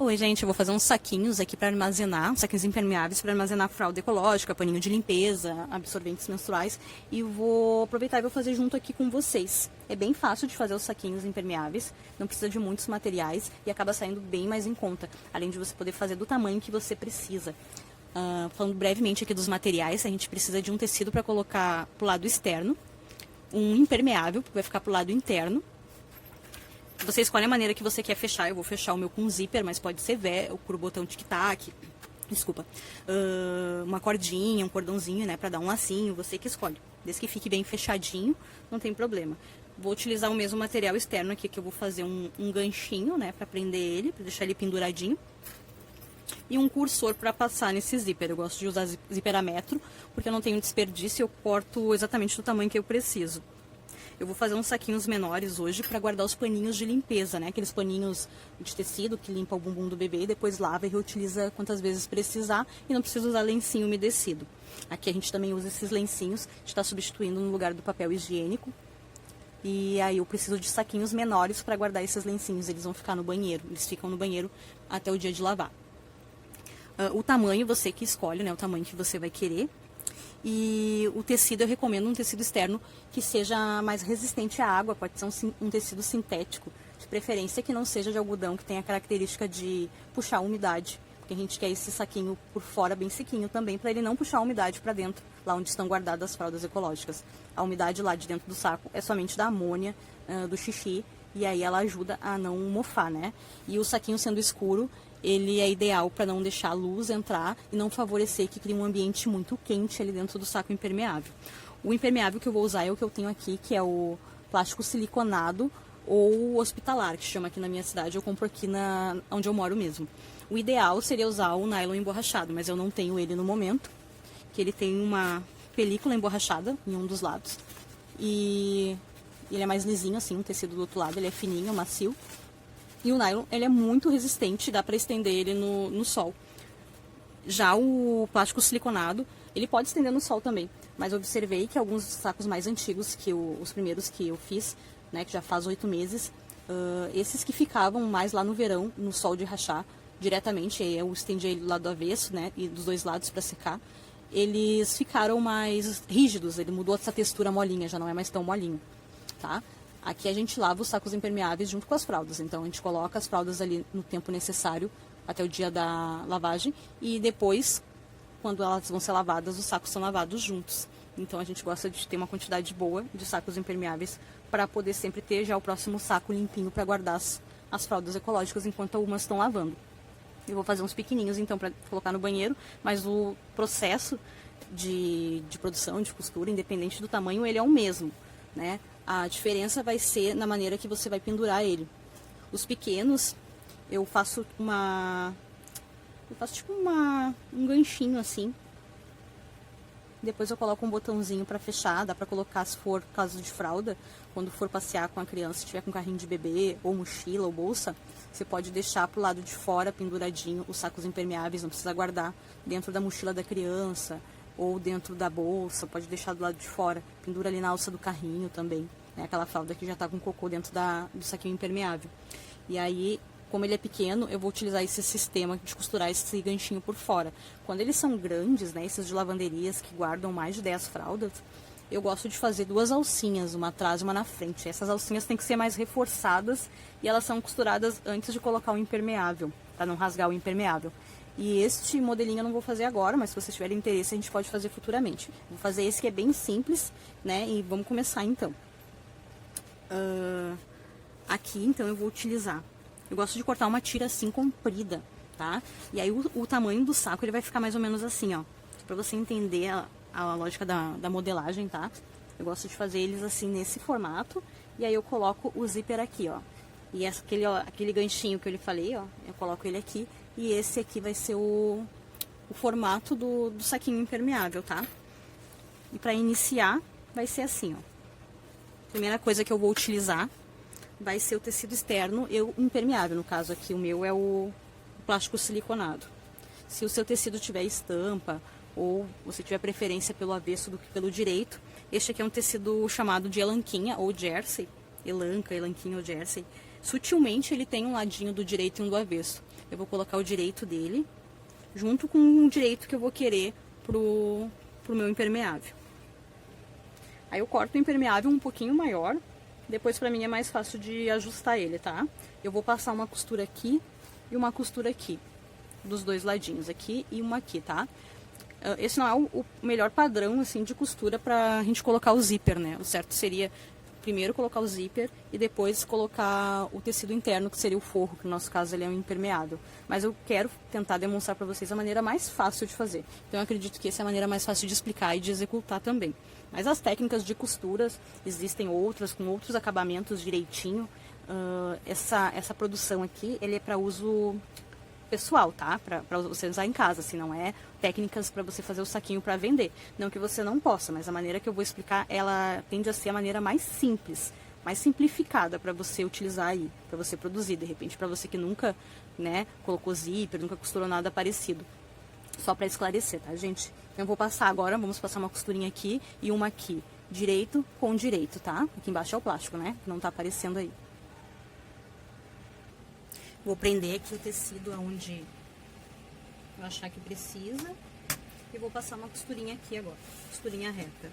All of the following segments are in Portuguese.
Oi, gente, eu vou fazer uns saquinhos aqui para armazenar, saquinhos impermeáveis para armazenar fralda ecológica, paninho de limpeza, absorventes menstruais, e vou aproveitar e vou fazer junto aqui com vocês. É bem fácil de fazer os saquinhos impermeáveis, não precisa de muitos materiais e acaba saindo bem mais em conta, além de você poder fazer do tamanho que você precisa. Falando brevemente aqui dos materiais, a gente precisa de um tecido para colocar para o lado externo, um impermeável que vai ficar para o lado interno. Você escolhe a maneira que você quer fechar. Eu vou fechar o meu com zíper, mas pode ser o botão tic-tac, desculpa, uma cordinha, um cordãozinho, né, para dar um lacinho, você que escolhe. Desde que fique bem fechadinho, não tem problema. Vou utilizar o mesmo material externo aqui, que eu vou fazer um ganchinho, né, para prender ele, para deixar ele penduradinho. E um cursor para passar nesse zíper. Eu gosto de usar zíper a metro, porque eu não tenho desperdício e eu corto exatamente do tamanho que eu preciso. Eu vou fazer uns saquinhos menores hoje para guardar os paninhos de limpeza, né? Aqueles paninhos de tecido que limpa o bumbum do bebê e depois lava e reutiliza quantas vezes precisar e não precisa usar lencinho umedecido. Aqui a gente também usa esses lencinhos, a gente está substituindo no lugar do papel higiênico. E aí eu preciso de saquinhos menores para guardar esses lencinhos, eles vão ficar no banheiro, eles ficam no banheiro até o dia de lavar. O tamanho você que escolhe, né? O tamanho que você vai querer. E o tecido, eu recomendo um tecido externo que seja mais resistente à água, pode ser um tecido sintético, de preferência que não seja de algodão, que tenha a característica de puxar a umidade, porque a gente quer esse saquinho por fora bem sequinho também, para ele não puxar a umidade para dentro, lá onde estão guardadas as fraldas ecológicas. A umidade lá de dentro do saco é somente da amônia, do xixi, e aí ela ajuda a não mofar, né? E o saquinho sendo escuro, ele é ideal para não deixar a luz entrar e não favorecer que crie um ambiente muito quente ali dentro do saco impermeável. O impermeável que eu vou usar é o que eu tenho aqui, que é o plástico siliconado ou hospitalar, que chama aqui na minha cidade, eu compro aqui onde eu moro mesmo. O ideal seria usar o nylon emborrachado, mas eu não tenho ele no momento, que ele tem uma película emborrachada em um dos lados. E ele é mais lisinho assim, o tecido do outro lado, ele é fininho, macio. E o nylon, ele é muito resistente, dá para estender ele no sol. Já o plástico siliconado, ele pode estender no sol também. Mas eu observei que alguns sacos mais antigos, que os primeiros que eu fiz, né, que já faz 8 meses, esses que ficavam mais lá no verão, no sol de rachar, diretamente, eu estendi ele do lado do avesso, né, e dos dois lados para secar, eles ficaram mais rígidos, ele mudou essa textura molinha, já não é mais tão molinho, tá? Aqui a gente lava os sacos impermeáveis junto com as fraldas, então a gente coloca as fraldas ali no tempo necessário até o dia da lavagem e depois, quando elas vão ser lavadas, os sacos são lavados juntos. Então a gente gosta de ter uma quantidade boa de sacos impermeáveis para poder sempre ter já o próximo saco limpinho para guardar as fraldas ecológicas enquanto algumas estão lavando. Eu vou fazer uns pequenininhos então para colocar no banheiro, mas o processo de produção, de costura, independente do tamanho, ele é o mesmo, né? A diferença vai ser na maneira que você vai pendurar ele. Os pequenos, eu faço tipo um ganchinho assim. Depois eu coloco um botãozinho para fechar, dá para colocar se for caso de fralda, quando for passear com a criança, se tiver com carrinho de bebê, ou mochila, ou bolsa, você pode deixar pro lado de fora penduradinho os sacos impermeáveis, não precisa guardar dentro da mochila da criança, ou dentro da bolsa, pode deixar do lado de fora, pendura ali na alça do carrinho também, né? Aquela fralda que já tá com cocô dentro do saquinho impermeável. E aí, como ele é pequeno, eu vou utilizar esse sistema de costurar esse ganchinho por fora. Quando eles são grandes, né, esses de lavanderias que guardam mais de 10 fraldas, eu gosto de fazer 2 alcinhas, uma atrás e uma na frente. Essas alcinhas têm que ser mais reforçadas e elas são costuradas antes de colocar o impermeável, para não rasgar o impermeável. E este modelinho eu não vou fazer agora, mas se vocês tiverem interesse a gente pode fazer futuramente. Vou fazer esse que é bem simples, né, e vamos começar então. Aqui então eu vou utilizar, eu gosto de cortar uma tira assim comprida, tá? E aí o tamanho do saco ele vai ficar mais ou menos assim, ó, pra você entender a lógica da modelagem, tá? Eu gosto de fazer eles assim nesse formato, e aí eu coloco o zíper aqui, ó. E aquele ganchinho que eu lhe falei, ó, eu coloco ele aqui, e esse aqui vai ser o formato do saquinho impermeável, tá? E pra iniciar, vai ser assim, ó. Primeira coisa que eu vou utilizar vai ser o tecido externo, impermeável, no caso aqui o meu é o plástico siliconado. Se o seu tecido tiver estampa, ou você tiver preferência pelo avesso do que pelo direito, este aqui é um tecido chamado de elanquinha ou jersey, elanca, elanquinha ou jersey. Sutilmente ele tem um ladinho do direito e um do avesso. Eu vou colocar o direito dele junto com o direito que eu vou querer pro meu impermeável. Aí eu corto o impermeável um pouquinho maior, depois pra mim é mais fácil de ajustar ele, tá? Eu vou passar uma costura aqui e uma costura aqui, dos dois ladinhos, aqui e uma aqui, tá? Esse não é o melhor padrão, assim, de costura pra gente colocar o zíper, né? O certo seria primeiro colocar o zíper e depois colocar o tecido interno, que seria o forro, que no nosso caso ele é um impermeável. Mas eu quero tentar demonstrar para vocês a maneira mais fácil de fazer. Então eu acredito que essa é a maneira mais fácil de explicar e de executar também. Mas as técnicas de costuras, existem outras, com outros acabamentos direitinho. Essa produção aqui, ele é para uso pessoal, tá? Para você usar em casa, se não é técnicas para você fazer o saquinho para vender. Não que você não possa, mas a maneira que eu vou explicar, ela tende a ser a maneira mais simples, mais simplificada para você utilizar aí, para você produzir, de repente, para você que nunca, né, colocou zíper, nunca costurou nada parecido. Só para esclarecer, tá, gente? Então eu vou passar agora, vamos passar uma costurinha aqui e uma aqui, direito com direito, tá? Aqui embaixo é o plástico, né? Não tá aparecendo aí. Vou prender aqui o tecido aonde eu achar que precisa. E vou passar uma costurinha aqui agora. Costurinha reta.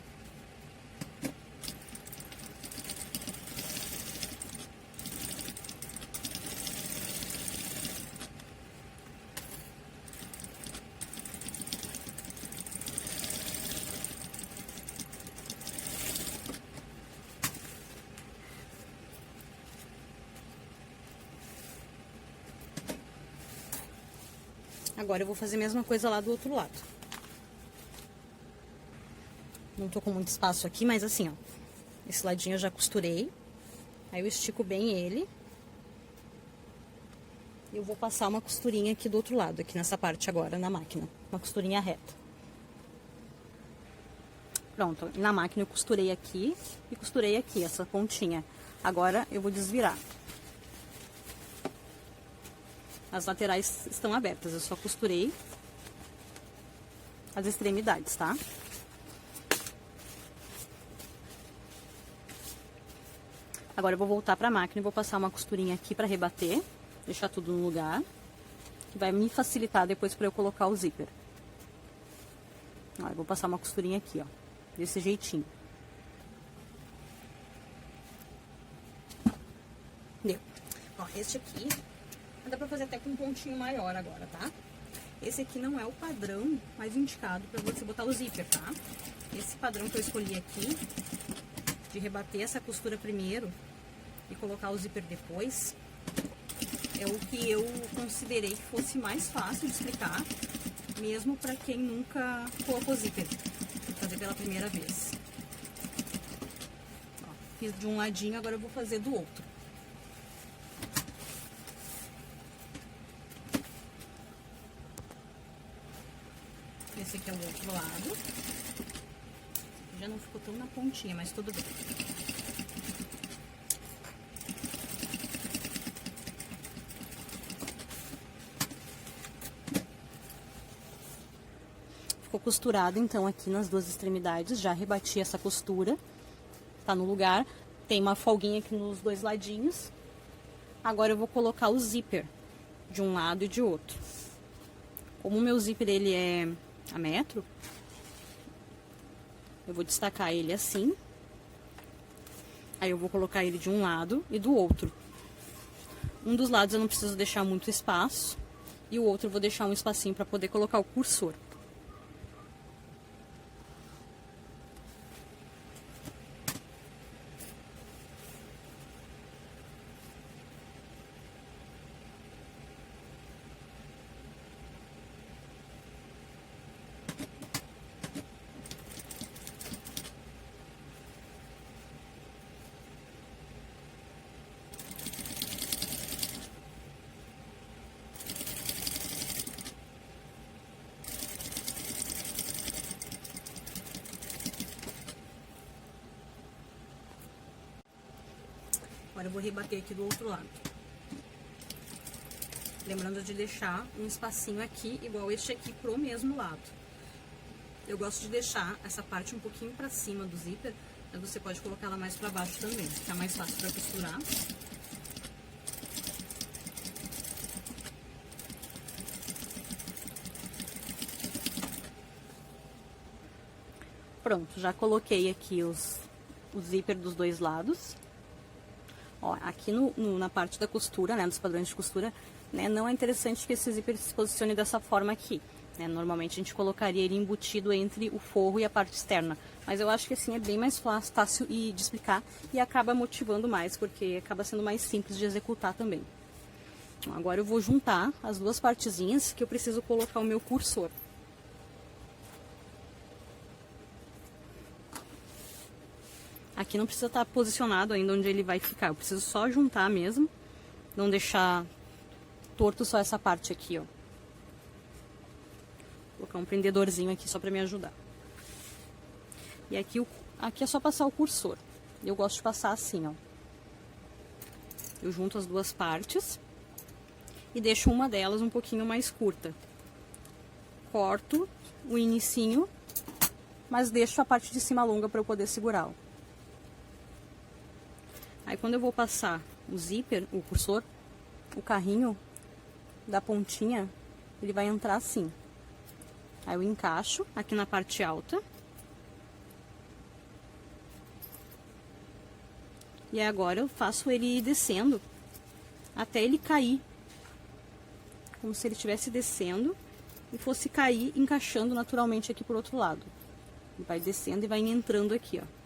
Agora eu vou fazer a mesma coisa lá do outro lado. Não tô com muito espaço aqui, mas assim, ó. Esse ladinho eu já costurei. Aí eu estico bem ele. E eu vou passar uma costurinha aqui do outro lado, aqui nessa parte agora, na máquina. Uma costurinha reta. Pronto, na máquina eu costurei aqui e costurei aqui, essa pontinha. Agora eu vou desvirar. As laterais estão abertas, eu só costurei as extremidades, tá? Agora eu vou voltar pra máquina e vou passar uma costurinha aqui pra rebater, deixar tudo no lugar, que vai me facilitar depois pra eu colocar o zíper. Ó, eu vou passar uma costurinha aqui, ó, desse jeitinho. Deu. Ó, este aqui dá pra fazer até com um pontinho maior agora, tá? Esse aqui não é o padrão mais indicado pra você botar o zíper, tá? Esse padrão que eu escolhi aqui, de rebater essa costura primeiro e colocar o zíper depois, é o que eu considerei que fosse mais fácil de explicar, mesmo pra quem nunca colocou zíper, vou fazer pela primeira vez. Ó, fiz de um ladinho, agora eu vou fazer do outro. Esse aqui é o outro lado. Já não ficou tão na pontinha, mas tudo bem. Ficou costurado, então, aqui nas duas extremidades. Já rebati essa costura. Tá no lugar. Tem uma folguinha aqui nos dois ladinhos. Agora eu vou colocar o zíper de um lado e de outro. Como o meu zíper, ele é a metro, eu vou destacar ele assim. Aí eu vou colocar ele de um lado e do outro. Um dos lados eu não preciso deixar muito espaço e o outro eu vou deixar um espacinho para poder colocar o cursor. Agora eu vou rebater aqui do outro lado. Lembrando de deixar um espacinho aqui, igual este aqui, pro mesmo lado. Eu gosto de deixar essa parte um pouquinho pra cima do zíper, mas você pode colocar ela mais pra baixo também, fica mais fácil pra costurar. Pronto, já coloquei aqui o zíper dos dois lados. Ó, aqui na parte da costura, né, dos padrões de costura, né, não é interessante que esse zíper se posicione dessa forma aqui. Né? Normalmente a gente colocaria ele embutido entre o forro e a parte externa. Mas eu acho que assim é bem mais fácil de explicar e acaba motivando mais, porque acaba sendo mais simples de executar também. Agora eu vou juntar as duas partezinhas que eu preciso colocar o meu cursor. Aqui não precisa estar posicionado ainda onde ele vai ficar, eu preciso só juntar mesmo, não deixar torto só essa parte aqui, ó. Vou colocar um prendedorzinho aqui só para me ajudar. E aqui é só passar o cursor. Eu gosto de passar assim, ó. Eu junto as duas partes e deixo uma delas um pouquinho mais curta. Corto o inicinho, mas deixo a parte de cima longa para eu poder segurar, ó. Aí quando eu vou passar o zíper, o cursor, o carrinho da pontinha, ele vai entrar assim. Aí eu encaixo aqui na parte alta. E agora eu faço ele ir descendo até ele cair. Como se ele estivesse descendo e fosse cair encaixando naturalmente aqui por outro lado. Ele vai descendo e vai entrando aqui, ó.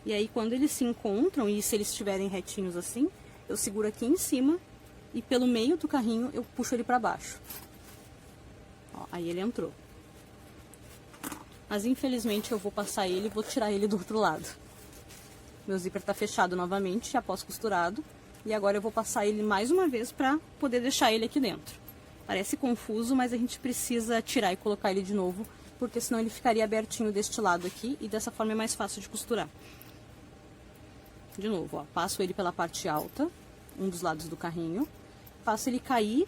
E aí quando eles se encontram, e se eles estiverem retinhos assim, eu seguro aqui em cima e pelo meio do carrinho eu puxo ele para baixo. Ó, aí ele entrou. Mas infelizmente eu vou passar ele e vou tirar ele do outro lado. Meu zíper tá fechado novamente, após costurado. E agora eu vou passar ele mais uma vez para poder deixar ele aqui dentro. Parece confuso, mas a gente precisa tirar e colocar ele de novo, porque senão ele ficaria abertinho deste lado aqui e dessa forma é mais fácil de costurar. De novo, ó, passo ele pela parte alta, um dos lados do carrinho, faço ele cair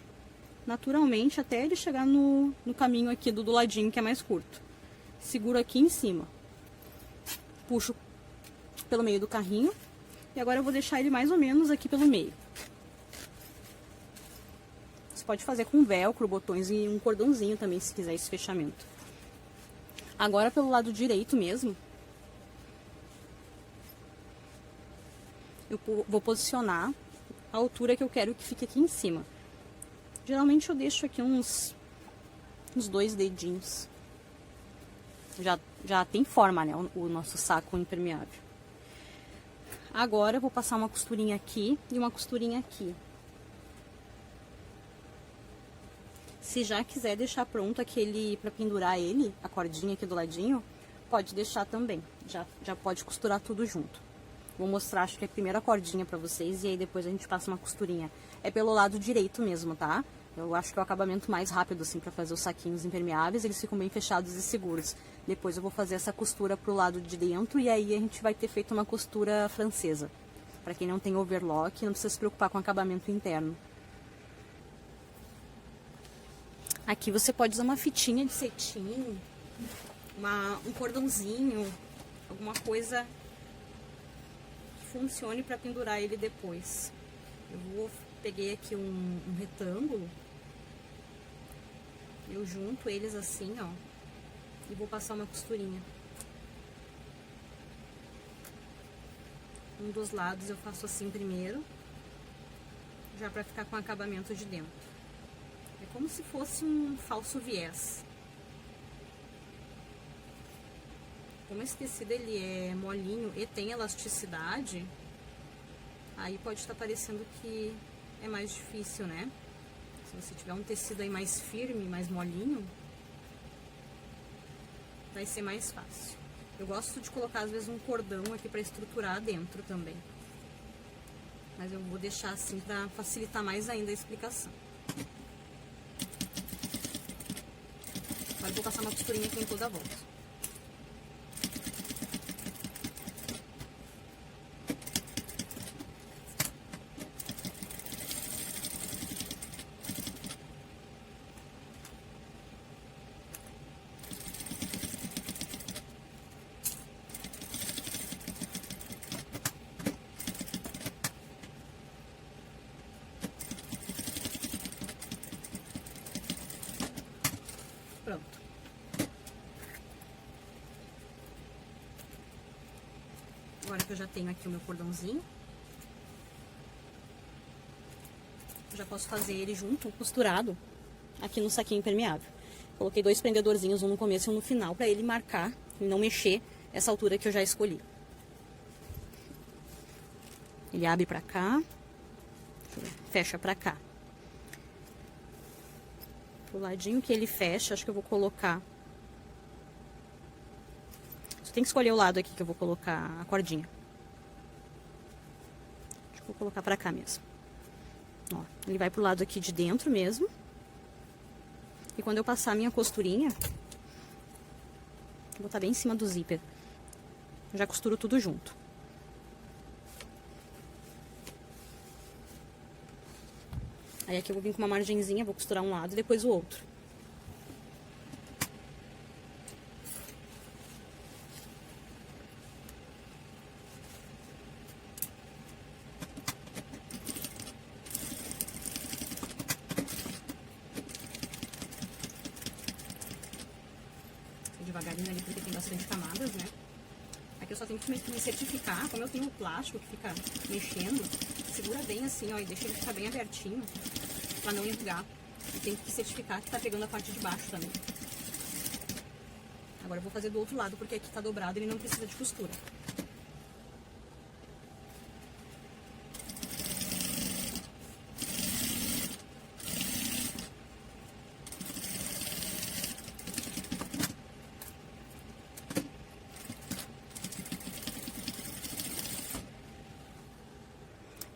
naturalmente até ele chegar no caminho aqui do ladinho que é mais curto. Seguro aqui em cima, puxo pelo meio do carrinho e agora eu vou deixar ele mais ou menos aqui pelo meio. Você pode fazer com velcro, botões e um cordãozinho também se quiser esse fechamento. Agora pelo lado direito mesmo, eu vou posicionar a altura que eu quero que fique aqui em cima. Geralmente eu deixo aqui uns 2 dedinhos. Já tem forma, né, o nosso saco impermeável. Agora eu vou passar uma costurinha aqui e uma costurinha aqui. Se já quiser deixar pronto aquele para pendurar ele, a cordinha aqui do ladinho, pode deixar também. Já pode costurar tudo junto. Vou mostrar, acho que é a primeira cordinha pra vocês e aí depois a gente passa uma costurinha. É pelo lado direito mesmo, tá? Eu acho que é o acabamento mais rápido, assim, pra fazer os saquinhos impermeáveis. Eles ficam bem fechados e seguros. Depois eu vou fazer essa costura pro lado de dentro e aí a gente vai ter feito uma costura francesa. Pra quem não tem overlock, não precisa se preocupar com o acabamento interno. Aqui você pode usar uma fitinha de cetim, um cordãozinho, alguma coisa funcione para pendurar ele depois. Peguei aqui um retângulo, eu junto eles assim, ó, e vou passar uma costurinha. Um dos lados eu faço assim primeiro, já para ficar com o acabamento de dentro. É como se fosse um falso viés. Como esse tecido ele é molinho e tem elasticidade, aí pode estar parecendo que é mais difícil, né? Se você tiver um tecido aí mais firme, mais molinho, vai ser mais fácil. Eu gosto de colocar às vezes um cordão aqui para estruturar dentro também. Mas eu vou deixar assim para facilitar mais ainda a explicação. Agora eu vou passar uma costurinha aqui em toda a volta. Pronto. eu já tenho aqui o meu cordãozinho. Eu já posso fazer ele junto, costurado, aqui no saquinho impermeável. Coloquei 2 prendedorzinhos, um no começo e um no final, pra ele marcar e não mexer essa altura que eu já escolhi. Ele abre pra cá, fecha pra cá. Pro ladinho que ele fecha, acho que eu vou colocar... Você tem que escolher o lado aqui que eu vou colocar a cordinha. Acho que eu vou colocar pra cá mesmo. Ó, ele vai pro lado aqui de dentro mesmo. E quando eu passar a minha costurinha, vou botar bem em cima do zíper. Já costuro tudo junto. Aí aqui eu vou vir com uma margenzinha, vou costurar um lado e depois o outro. Devagarinho ali porque tem bastante camadas, né? Aqui eu só tenho que me certificar, como eu tenho o plástico que fica mexendo, segura bem assim, ó, e deixa ele ficar bem abertinho, pra não enrugar. E tem que certificar que tá pegando a parte de baixo também. Agora eu vou fazer do outro lado, porque aqui tá dobrado e ele não precisa de costura.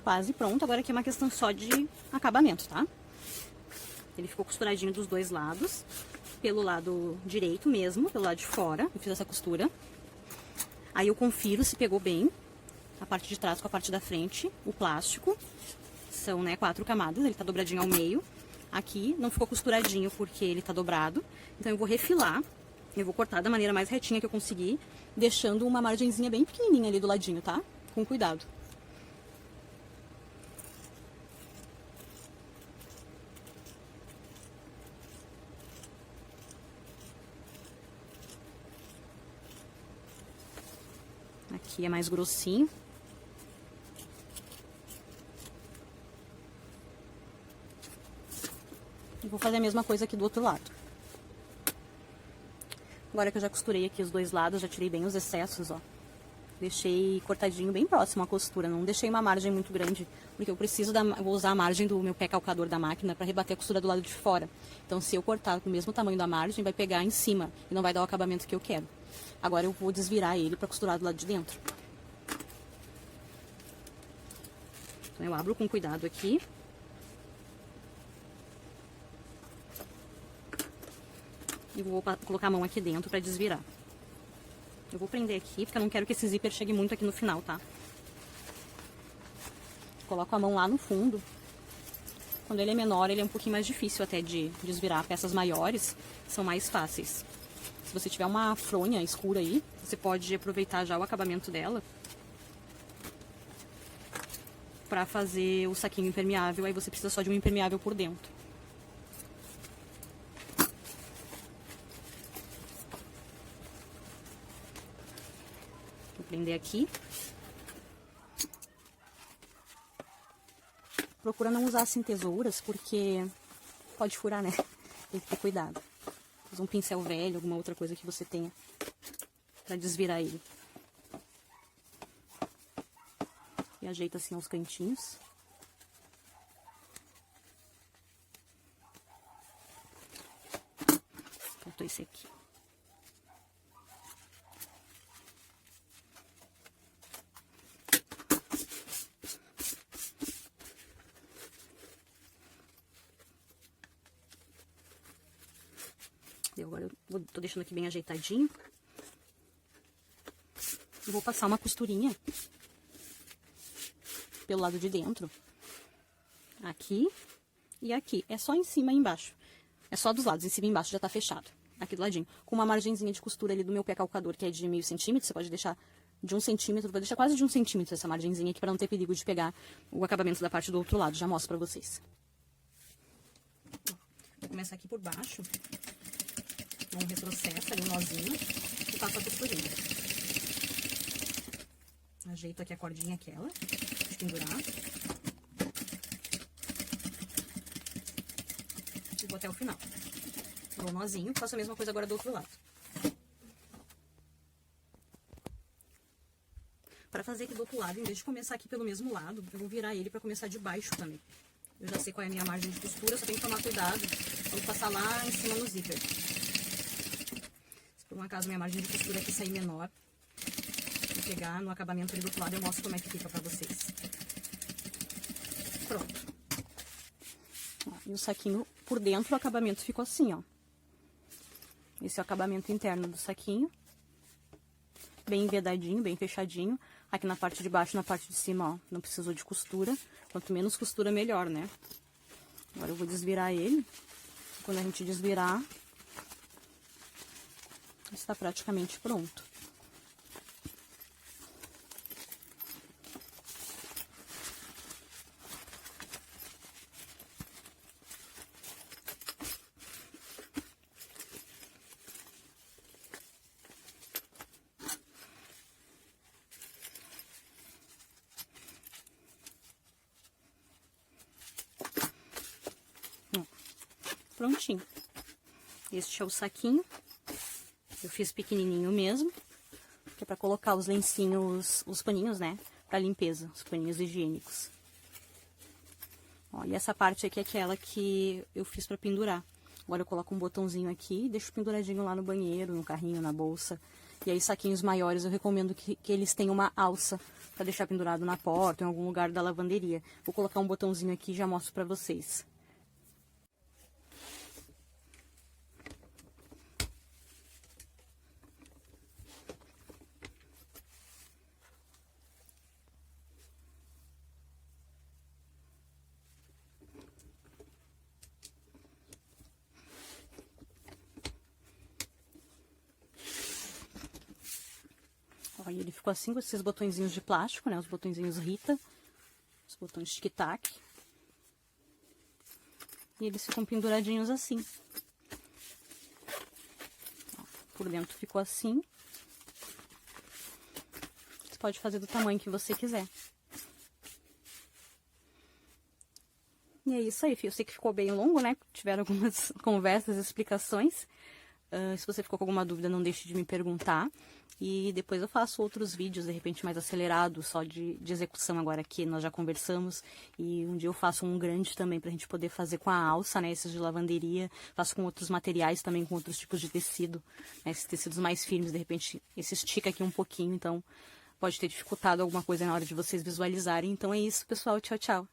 Quase pronto, agora aqui é uma questão só de acabamento, tá? Ele ficou costuradinho dos dois lados, pelo lado direito mesmo, pelo lado de fora, eu fiz essa costura. Aí eu confiro se pegou bem a parte de trás com a parte da frente, o plástico. São, né, 4 camadas, ele tá dobradinho ao meio. Aqui não ficou costuradinho porque ele tá dobrado, então eu vou refilar, eu vou cortar da maneira mais retinha que eu conseguir, deixando uma margenzinha bem pequenininha ali do ladinho, tá? Com cuidado. Aqui é mais grossinho. E vou fazer a mesma coisa aqui do outro lado. Agora que eu já costurei aqui os dois lados, já tirei bem os excessos, ó. Deixei cortadinho bem próximo à costura, não deixei uma margem muito grande, porque eu preciso vou usar a margem do meu pé calcador da máquina para rebater a costura do lado de fora. Então, se eu cortar com o mesmo tamanho da margem, vai pegar em cima e não vai dar o acabamento que eu quero. Agora eu vou desvirar ele para costurar do lado de dentro. Então, eu abro com cuidado aqui. E vou colocar a mão aqui dentro para desvirar. Eu vou prender aqui, porque eu não quero que esse zíper chegue muito aqui no final, tá? Coloco a mão lá no fundo. Quando ele é menor, ele é um pouquinho mais difícil até de desvirar. Peças maiores são mais fáceis. Se você tiver uma fronha escura aí, você pode aproveitar já o acabamento dela pra fazer o saquinho impermeável. Aí você precisa só de um impermeável por dentro. Vou prender aqui. Procura não usar assim tesouras, porque pode furar, né? Tem que ter cuidado. Usa um pincel velho, alguma outra coisa que você tenha pra desvirar ele. E ajeita assim aos cantinhos. Faltou esse aqui. Agora eu tô deixando aqui bem ajeitadinho. E vou passar uma costurinha pelo lado de dentro. Aqui e aqui. É só em cima e embaixo. É só dos lados, em cima e embaixo já tá fechado. Aqui do ladinho. Com uma margenzinha de costura ali do meu pé calcador, que é de meio centímetro. Você pode deixar de 1 centímetro, vou deixar quase de 1 centímetro essa margenzinha aqui, pra não ter perigo de pegar o acabamento da parte do outro lado. Já mostro pra vocês. Vou começar aqui por baixo. Não retrocessa ali um nozinho e passa a costurinha. Ajeito aqui a cordinha aquela, de pendurar. E vou até o final. Dou um nozinho, faço a mesma coisa agora do outro lado. Para fazer aqui do outro lado, em vez de começar aqui pelo mesmo lado, eu vou virar ele para começar de baixo também. Eu já sei qual é a minha margem de costura, só tenho que tomar cuidado quando passar lá em cima no zíper. Se por um acaso minha margem de costura aqui sair menor, vou pegar no acabamento ali do outro lado e eu mostro como é que fica pra vocês. Pronto. Ó, e o saquinho por dentro, o acabamento ficou assim, ó. Esse é o acabamento interno do saquinho. Bem vedadinho, bem fechadinho. Aqui na parte de baixo, na parte de cima, ó, não precisou de costura. Quanto menos costura, melhor, né? Agora eu vou desvirar ele. Quando a gente desvirar, está praticamente pronto. Prontinho. Este é o saquinho. Eu fiz pequenininho mesmo, que é pra colocar os lencinhos, os paninhos, né, pra limpeza, os paninhos higiênicos. Ó, e essa parte aqui é aquela que eu fiz pra pendurar. Agora eu coloco um botãozinho aqui e deixo penduradinho lá no banheiro, no carrinho, na bolsa. E aí saquinhos maiores eu recomendo que eles tenham uma alça pra deixar pendurado na porta, em algum lugar da lavanderia. Vou colocar um botãozinho aqui e já mostro pra vocês. Ó, e ele ficou assim com esses botõezinhos de plástico, né? Os botõezinhos Rita, os botões tic-tac. E eles ficam penduradinhos assim. Ó, por dentro ficou assim. Você pode fazer do tamanho que você quiser. E é isso aí, filho. Eu sei que ficou bem longo, né? Tiveram algumas conversas, explicações. Se você ficou com alguma dúvida, não deixe de me perguntar. E depois eu faço outros vídeos, de repente mais acelerados, só de execução agora aqui, nós já conversamos. E um dia eu faço um grande também pra gente poder fazer com a alça, né, esses de lavanderia. Faço com outros materiais também, com outros tipos de tecido, né, esses tecidos mais firmes, de repente esse estica aqui um pouquinho, então pode ter dificultado alguma coisa na hora de vocês visualizarem. Então é isso, pessoal, tchau, tchau.